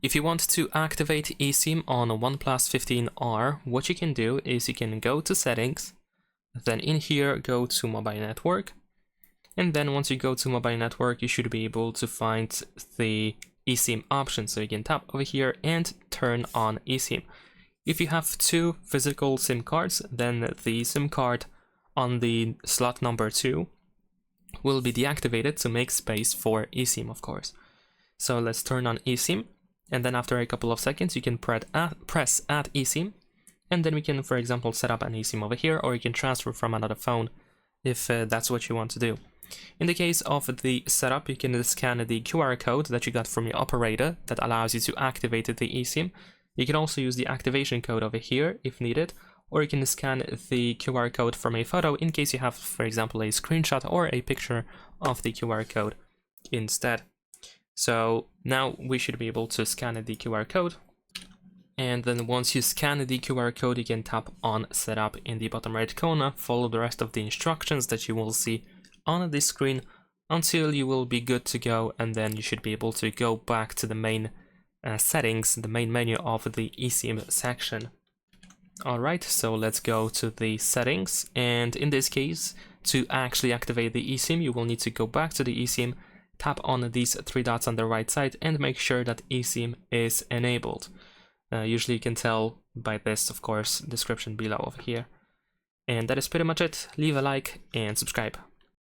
If you want to activate eSIM on a OnePlus 15R, what you can do is you can go to Settings, then in here go to Mobile Network, and then once you go to Mobile Network you should be able to find the eSIM option, so you can tap over here and turn on eSIM. If you have two physical SIM cards, then the SIM card on the slot number 2 will be deactivated to make space for eSIM, of course. So let's turn on eSIM, and then after a couple of seconds you can press add eSIM, and then we can, for example, set up an eSIM over here, or you can transfer from another phone if that's what you want to do. In the case of the setup, you can scan the QR code that you got from your operator that allows you to activate the eSIM. You can also use the activation code over here if needed, or you can scan the QR code from a photo in case you have, for example, a screenshot or a picture of the QR code instead. So now we should be able to scan the QR code, and then once you scan the QR code you can tap on setup in the bottom right corner, follow the rest of the instructions that you will see on the screen until you will be good to go, and then you should be able to go back to the main settings, the main menu of the eSIM section. Alright, so let's go to the settings, and in this case, to actually activate the eSIM, you will need to go back to the eSIM, tap on these 3 dots on the right side, and make sure that eSIM is enabled. Usually you can tell by this, of course, description below over here. And that is pretty much it. Leave a like and subscribe.